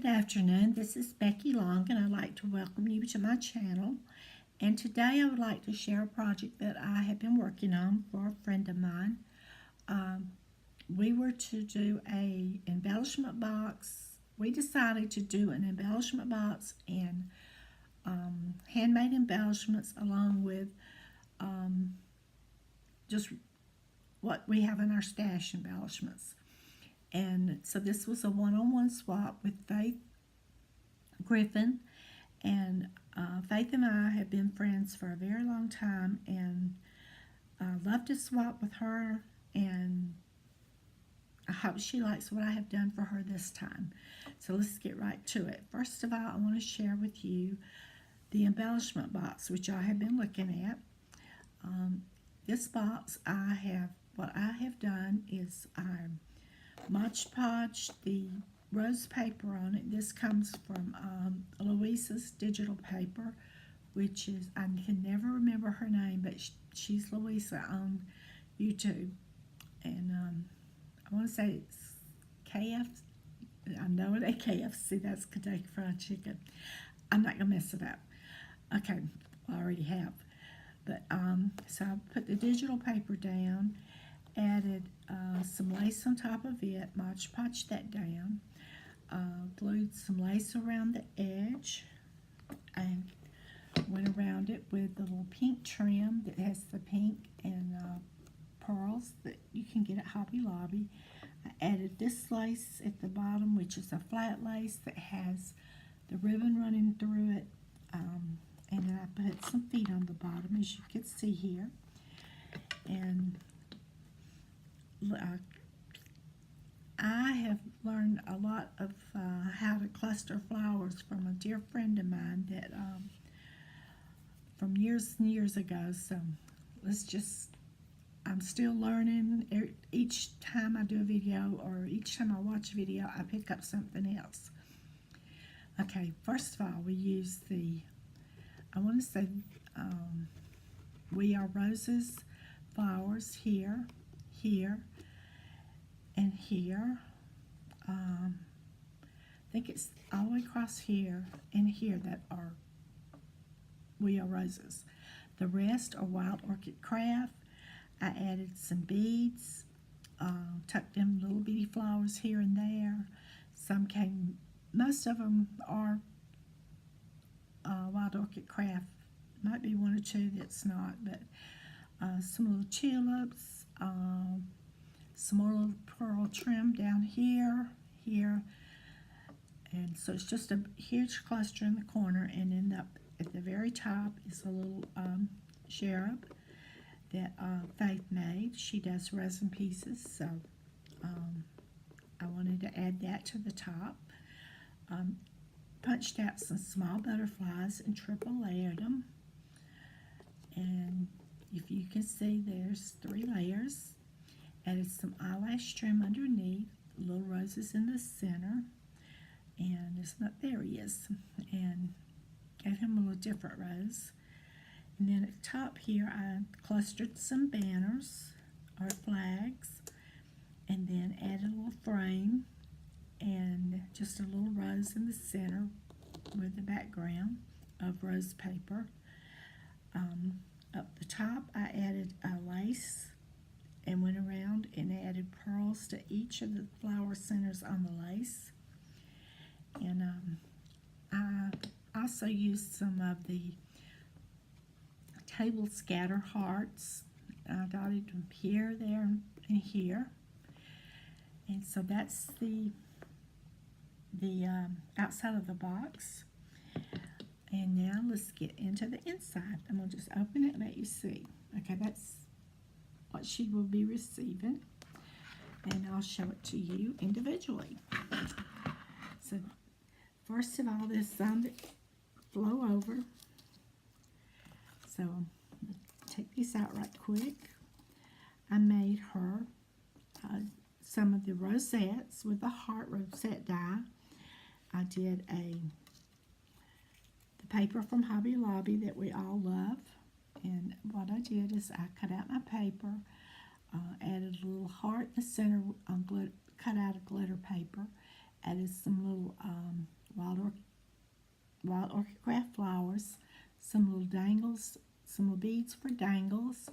Good afternoon. This is Becky Long, and I'd like to welcome you to my channel. And today I would like to share a project that I have been working on for a friend of mine. Um, we were to do a embellishment box. We decided to do an embellishment box and handmade embellishments along with um, just what we have in our stash embellishments. And so this was a one-on-one swap with Faith Griffin. And Faith and I have been friends for a very long time, and I love to swap with her, and I hope she likes what I have done for her this time. So let's get right to it. First of all, I want to share with you the embellishment box, which I have been looking at. This box, what I have done is I Mod Podge the rose paper on it. This comes from Louisa's digital paper, which is, I can never remember her name, but she's Louisa on YouTube. And I want to say it's KF. I know it ain't KFC. That's Kentucky Fried Chicken. I'm not going to mess it up. Okay, I already have. But so I put the digital paper down, added some lace on top of it, Mod Podge that down, glued some lace around the edge, and went around it with the little pink trim that has the pink and pearls that you can get at Hobby Lobby. I added this lace at the bottom, which is a flat lace that has the ribbon running through it, and then I put some feet on the bottom, as you can see here. And I have learned a lot of how to cluster flowers from a dear friend of mine that from years and years ago. So I'm still learning. Each time I do a video or each time I watch a video, I pick up something else. Okay, first of all, we use I want to say We Are Roses flowers here, and here. I think it's all the way across here and here that are We Are Roses. The rest are Wild Orchid Craft. I added some beads, tucked in little bitty flowers here and there. Most of them are Wild Orchid Craft. Might be one or two that's not, but some little tulips, some more little pearl trim down here, and so it's just a huge cluster in the corner, and then at the very top is a little cherub that Faith made. She does resin pieces, so I wanted to add that to the top. Punched out some small butterflies and triple layered them, and if you can see, there's 3 layers. Added some eyelash trim underneath, little roses in the center, and there he is, and gave him a little different rose. And then at the top here, I clustered some banners or flags, and then added a little frame and just a little rose in the center with the background of rose paper. Up the top, I added a lace and went around and added pearls to each of the flower centers on the lace. And I also used some of the table scatter hearts. I dotted them here, there, and here. And so that's the outside of the box. And now let's get into the inside. I'm going to just open it and let you see. Okay, that's what she will be receiving, and I'll show it to you individually. So first of all, there's some that flow over. So take these out right quick. I made her some of the rosettes with the heart rosette die. I did the paper from Hobby Lobby that we all love. And what I did is I cut out my paper, added a little heart in the center on cut out of glitter paper, Added some little wild orchid craft flowers, some little dangles, some little beads for dangles,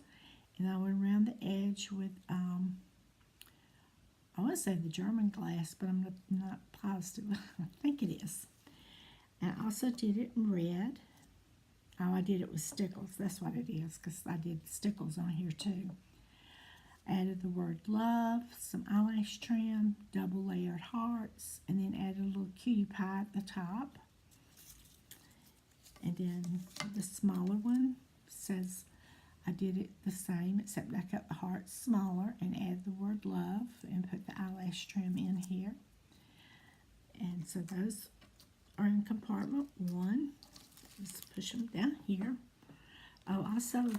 and I went around the edge with I want to say the German glass, but I'm not positive. I think it is. And I also did it in red. Oh, I did it with stickles. That's what it is, because I did stickles on here too. Added the word love, some eyelash trim, double layered hearts, and then added a little cutie pie at the top. And then the smaller one says I did it the same, except I cut the hearts smaller and added the word love and put the eyelash trim in here. And so those are in compartment 1. Just push them down here. Oh, also,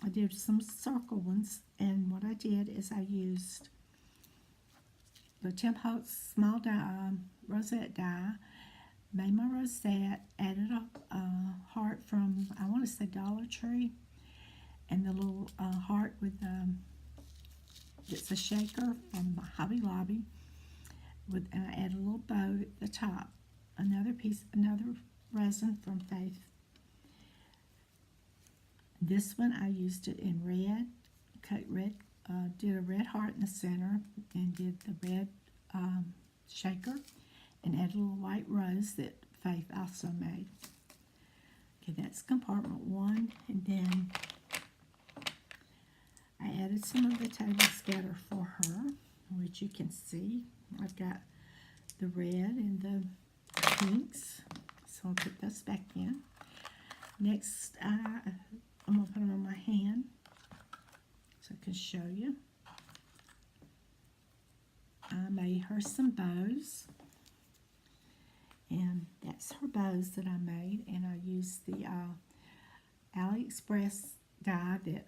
I did some circle ones, and what I did is I used the Tim Holtz small die, rosette die, made my rosette, added a heart from, I want to say Dollar Tree, and the little heart with it's a shaker from Hobby Lobby, and I added a little bow at the top. Another resin from Faith. This one I used it in red, did a red heart in the center, and did the red shaker, and added a little white rose that Faith also made. Okay, that's compartment 1, and then I added some of the table scatter for her, which you can see. I've got the red and the pinks, so I'll put those back in. Next, I'm going to put them on my hand so I can show you. I made her some bows, and that's her bows that I made, and I used the AliExpress die that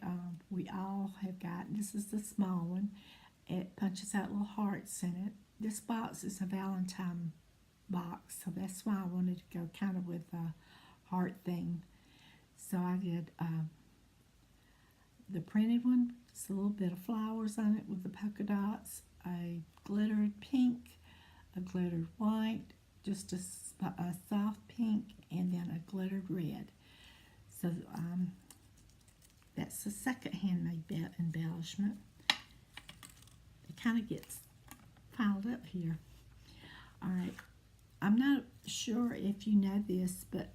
we all have got. This is the small one. It punches out little hearts in it. This box is a Valentine box, so that's why I wanted to go kind of with a heart thing. So I did the printed one, just a little bit of flowers on it with the polka dots, a glittered pink, a glittered white, just a soft pink, and then a glittered red. So that's the second handmade embellishment. It kind of gets piled up here. All right, I'm not sure if you know this, but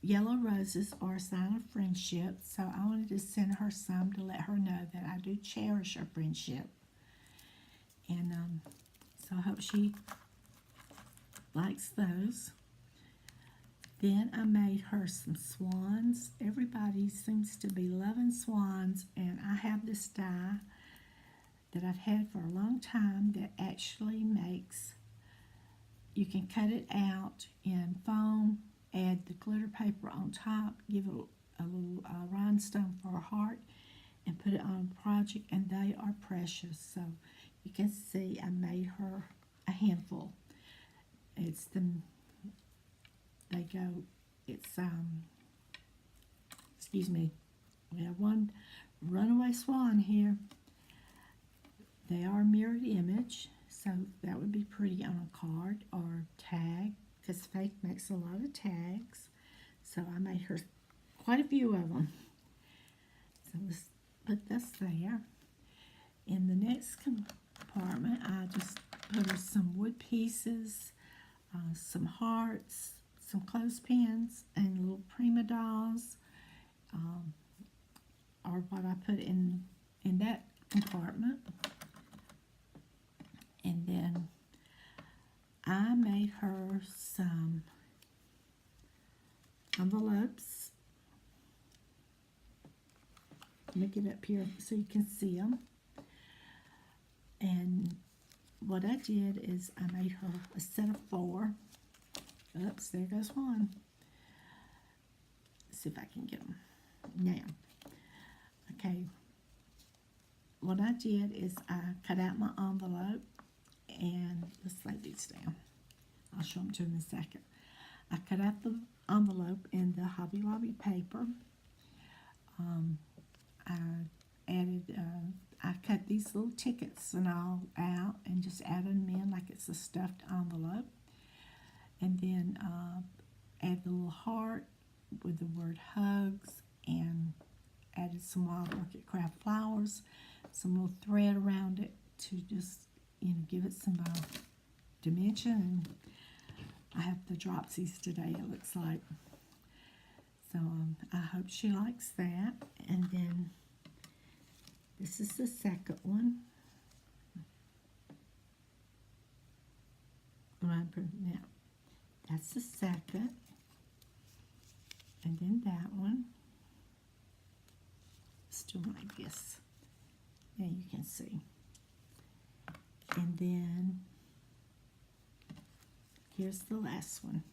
yellow roses are a sign of friendship, so I wanted to send her some to let her know that I do cherish our friendship. And so I hope she likes those. Then I made her some swans. Everybody seems to be loving swans, and I have this die that I've had for a long time that actually makes, you can cut it out in foam, add the glitter paper on top, give it a little rhinestone for a heart, and put it on a project, and they are precious. So you can see I made her a handful. It's excuse me, we have one runaway swan here. They are mirrored image, so that would be pretty on a card or tag, because Faith makes a lot of tags. So I made her quite a few of them. So let's put this there. In the next compartment, I just put her some wood pieces, some hearts, some clothespins, and little prima dolls, are what I put in that compartment. And then I made her some envelopes. Let me get up here so you can see them. And what I did is I made her a set of 4. Oops, there goes one. Let's see if I can get them now. Okay, what I did is I cut out my envelope, and let's lay these down. I'll show them to you in a second. I cut out the envelope in the Hobby Lobby paper. I added these little tickets and all out and just added them in like it's a stuffed envelope. And then add the little heart with the word hugs, and added some wild orchid craft flowers, some little thread around it to just, give it some dimension. And I have the dropsies today, it looks like. So I hope she likes that. And then this is the second one. Now, that's the second. And then that one. Still like this. There you can see. And then here's the last one.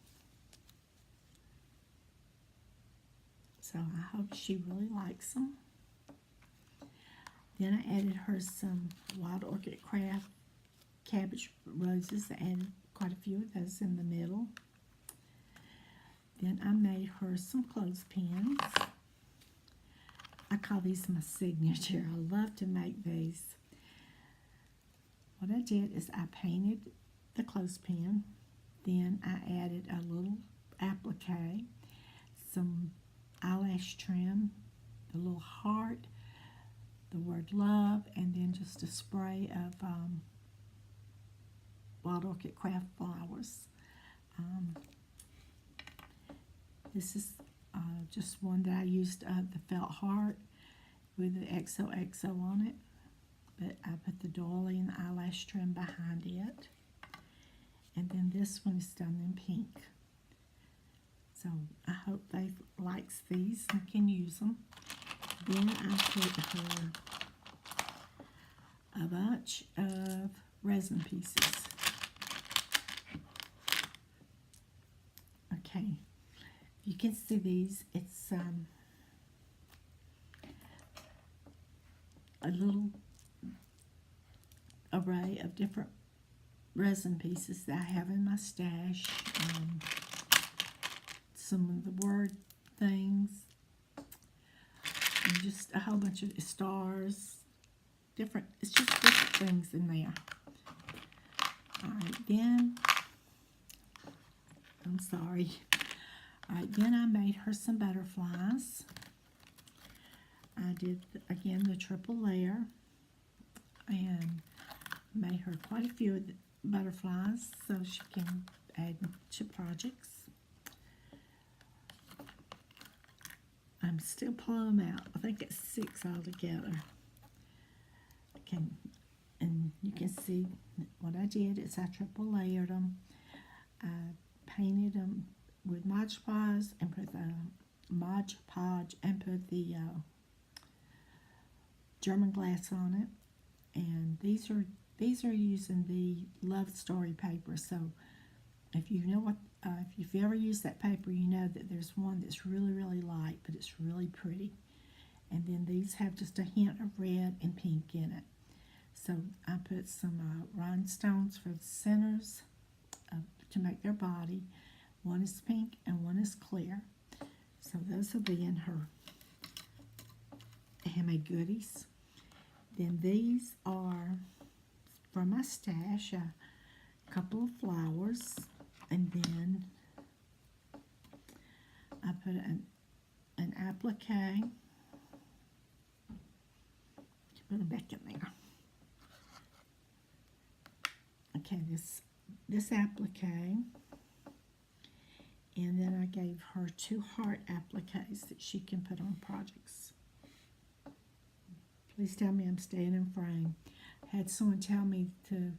So I hope she really likes them. Then I added her some Wild Orchid Craft cabbage roses. I added quite a few of those in the middle. Then I made her some clothespins. I call these my signature. I love to make these. What I did is I painted the clothespin. Then I added a little applique, some eyelash trim, the little heart, the word love, and then just a spray of Wild Orchid Craft flowers. This is just one that I used the felt heart with the XOXO on it, but I put the doily and the eyelash trim behind it. And then this one is done in pink. So I hope they likes these and can use them. Then I put her a bunch of resin pieces. Okay, you can see these. It's a little array of different resin pieces that I have in my stash. Some of the word things, and just a whole bunch of stars, it's just different things in there. Alright, then, I'm sorry. Alright, then I made her some butterflies. I did, again, the triple layer, and made her quite a few of the butterflies so she can add to projects. I'm still pulling them out. I think it's 6 altogether. Okay, and you can see what I did is I triple layered them. I painted them with Mod Podge and put the German glass on it. And these are using the Love Story paper. So if you know what, if you've ever used that paper, you know that there's one that's really, really light, but it's really pretty. And then these have just a hint of red and pink in it. So I put some rhinestones for the centers to make their body. One is pink and one is clear. So those will be in her handmade goodies. Then these are for my stash, a couple of flowers. And then I put an applique. Put it back in there. Okay, this applique. And then I gave her 2 heart appliques that she can put on projects. Please tell me I'm staying in frame. I had someone tell me to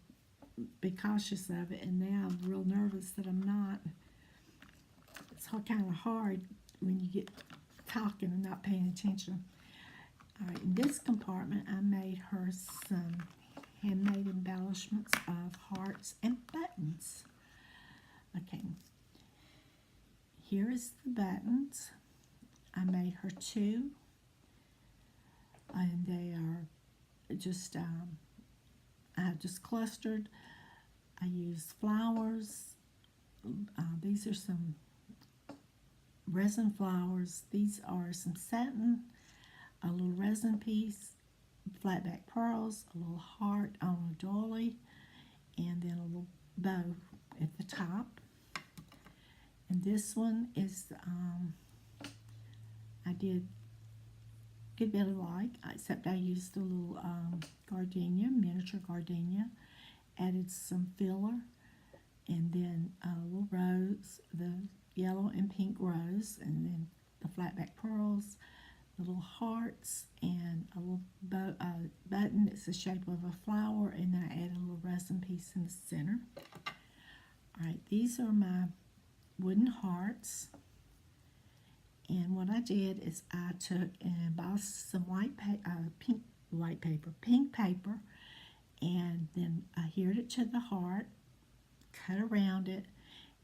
be cautious of it, and now I'm real nervous that I'm not. It's kind of hard when you get talking and not paying attention. All right, in this compartment, I made her some handmade embellishments of hearts and buttons. Okay, here is the buttons. I made her 2, and they are just I have just clustered. I used flowers. These are some resin flowers. These are some satin, a little resin piece, flatback pearls, a little heart on a dolly, and then a little bow at the top. And this one is, I did a good bit alike, except I used a little gardenia, miniature gardenia, added some filler, and then a little rose, the yellow and pink rose, and then the flatback pearls, little hearts, and a little button that's the shape of a flower, and then I added a little resin piece in the center. Alright, these are my wooden hearts, and what I did is I took and embossed some pink paper, and then I adhered it to the heart, cut around it,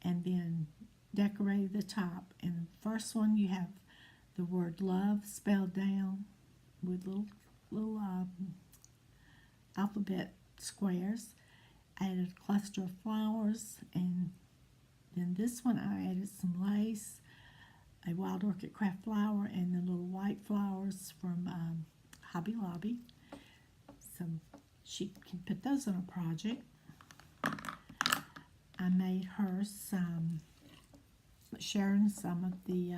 and then decorated the top. And the first one, you have the word love spelled down with little alphabet squares. I added a cluster of flowers, and then this one I added some lace, a wild orchid craft flower, and the little white flowers from Hobby Lobby. So she can put those on a project. I made her sharing some of the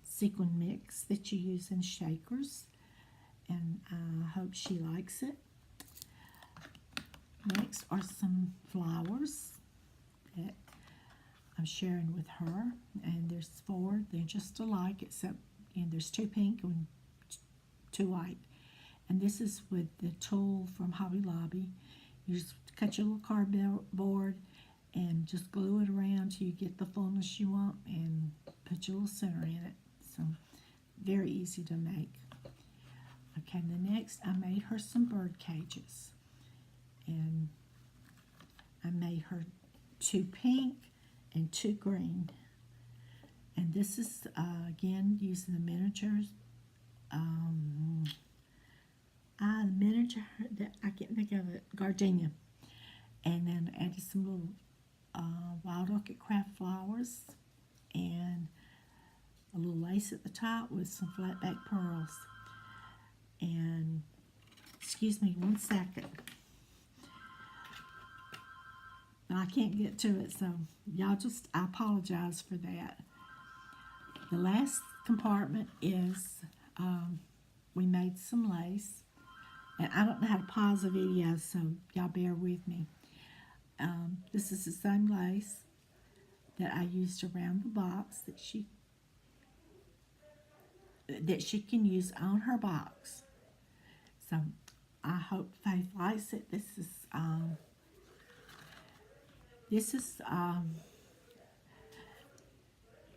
sequin mix that you use in shakers, and I hope she likes it. Next are some flowers that I'm sharing with her, and there's 4. They're just alike, except there's 2 pink and 2 white. And this is with the tool from Hobby Lobby. You just cut your little cardboard and just glue it around till you get the fullness you want, and put your little center in it. So very easy to make. Okay, the next I made her some bird cages, and I made her 2 pink and 2 green. And this is again using the miniatures. The miniature that I can't think of it, gardenia, and then added some little wild orchid craft flowers, and a little lace at the top with some flatback pearls. And excuse me 1 second, I can't get to it, so y'all just, I apologize for that. The last compartment is we made some lace, and I don't know how to pause the video, so y'all bear with me. This is the same lace that I used around the box that she can use on her box. So I hope Faith likes it. This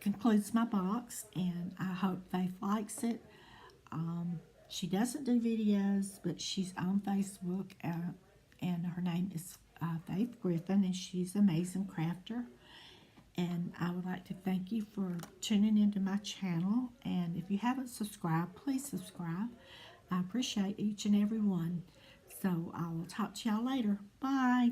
concludes my box, and I hope Faith likes it. She doesn't do videos, but she's on Facebook, and her name is Faith Griffin, and she's an amazing crafter. And I would like to thank you for tuning into my channel, and if you haven't subscribed, please subscribe. I appreciate each and every one. So I will talk to y'all later. Bye.